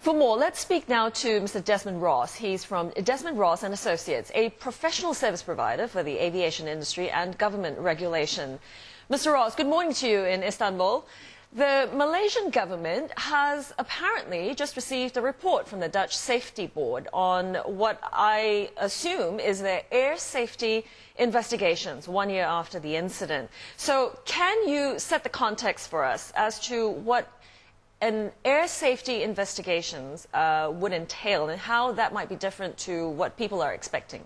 For more, let's speak now to Mr. Desmond Ross. He's from Desmond Ross and Associates, a professional service provider for the aviation industry and government regulation. Mr. Ross, good morning to you in Istanbul. The Malaysian government has apparently just received a report from the Dutch Safety Board on what I assume is their air safety investigations 1 year after the incident. So can you set the context for us as to what an air safety investigations would entail and how that might be different to what people are expecting?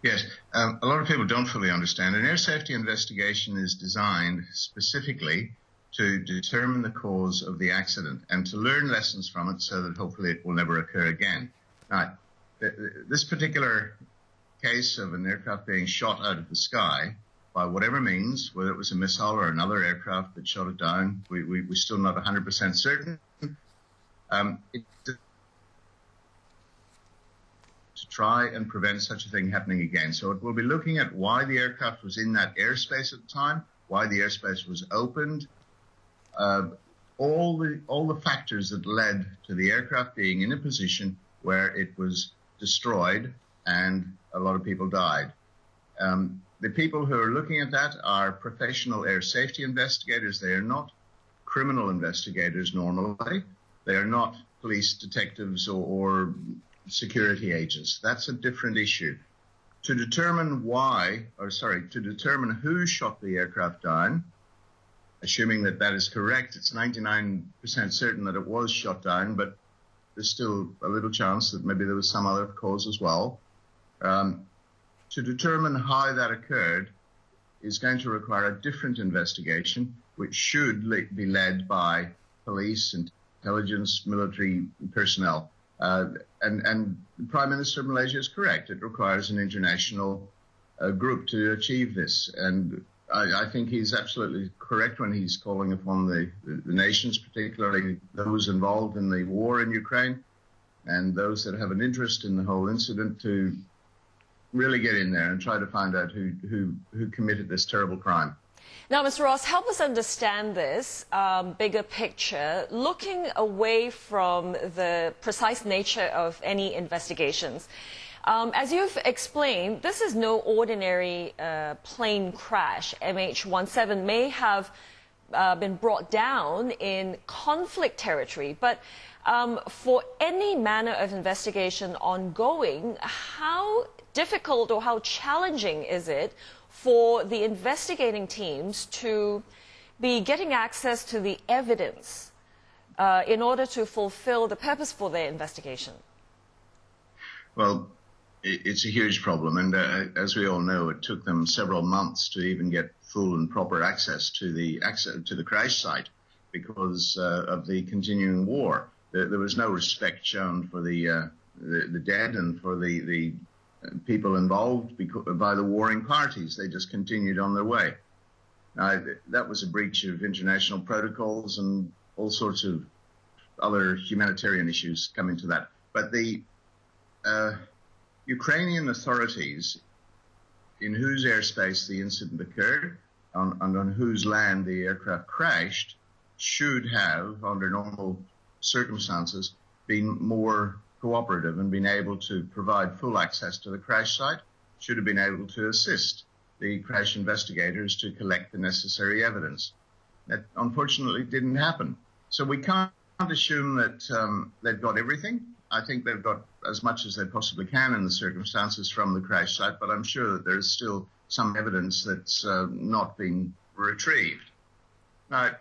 Yes, a lot of people don't fully understand. An air safety investigation is designed specifically to determine the cause of the accident and to learn lessons from it so that hopefully it will never occur again. Now, this particular case of an aircraft being shot out of the sky by whatever means, whether it was a missile or another aircraft that shot it down, we're still not 100% certain. To try and prevent such a thing happening again. So it will be looking at why the aircraft was in that airspace at the time, why the airspace was opened, all the factors that led to the aircraft being in a position where it was destroyed and a lot of people died. The people who are looking at that are professional air safety investigators. They are not criminal investigators normally. They are not police detectives or security agents. That's a different issue. To determine to determine who shot the aircraft down, assuming that that is correct, it's 99% certain that it was shot down, but there's still a little chance that maybe there was some other cause as well. To determine how that occurred is going to require a different investigation, which should be led by police, intelligence, military personnel. And the Prime Minister of Malaysia is correct. It requires an international group to achieve this. And I think he's absolutely correct when he's calling upon the nations, particularly those involved in the war in Ukraine and those that have an interest in the whole incident, to really get in there and try to find out who committed this terrible crime. Now, Mr. Ross, help us understand this bigger picture, looking away from the precise nature of any investigations. As you've explained, this is no ordinary plane crash. MH17 may have been brought down in conflict territory, but for any manner of investigation ongoing, how difficult or how challenging is it for the investigating teams to be getting access to the evidence in order to fulfill the purpose for their investigation? Well, it's a huge problem, and as we all know, it took them several months to even get full and proper access to the crash site because of the continuing war. There was no respect shown for the dead and for the people involved by the warring parties. They just continued on their way. Now, that was a breach of international protocols and all sorts of other humanitarian issues coming to that. But the Ukrainian authorities, in whose airspace the incident occurred and on whose land the aircraft crashed, should have, under normal circumstances, been more cooperative and been able to provide full access to the crash site, should have been able to assist the crash investigators to collect the necessary evidence. That unfortunately didn't happen. So we can't assume that they've got everything. I think they've got as much as they possibly can in the circumstances from the crash site, but I'm sure that there's still some evidence that's not been retrieved. Now,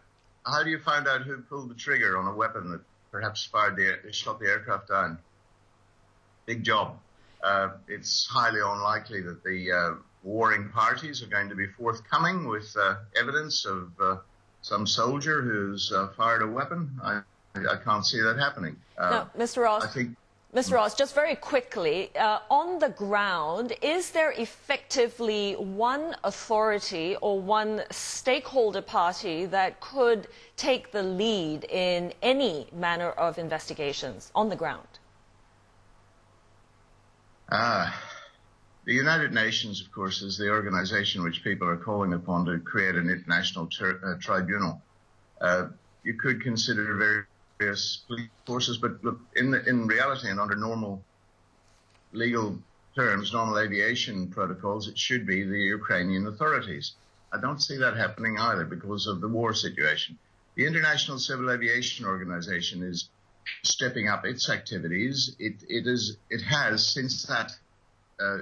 how do you find out who pulled the trigger on a weapon that perhaps shot the aircraft down? Big job. It's highly unlikely that the warring parties are going to be forthcoming with evidence of some soldier who's fired a weapon. I can't see that happening. Now, Mr. Ross, Mr. Ross, just very quickly, on the ground, is there effectively one authority or one stakeholder party that could take the lead in any manner of investigations on the ground? The United Nations, of course, is the organization which people are calling upon to create an international tribunal. You could consider very various police forces. But look, in reality and under normal legal terms, normal aviation protocols, it should be the Ukrainian authorities. I don't see that happening either because of the war situation. The International Civil Aviation Organization is stepping up its activities. It has, since that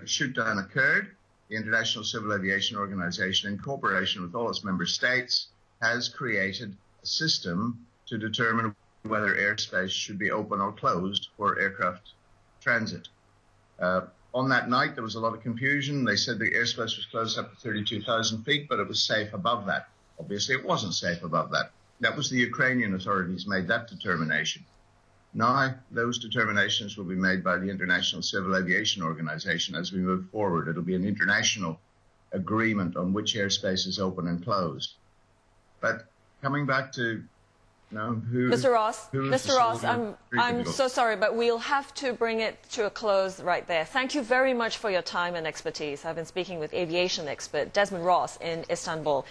shoot-down occurred, the International Civil Aviation Organization, in cooperation with all its member states, has created a system to determine whether airspace should be open or closed for aircraft transit. On that night, there was a lot of confusion. They said the airspace was closed up to 32,000 feet, but it was safe above that. Obviously, it wasn't safe above that. That was the Ukrainian authorities made that determination. Now, those determinations will be made by the International Civil Aviation Organization as we move forward. It'll be an international agreement on which airspace is open and closed. But coming back to Mr. Ross, I'm so sorry, but we'll have to bring it to a close right there. Thank you very much for your time and expertise. I've been speaking with aviation expert Desmond Ross in Istanbul.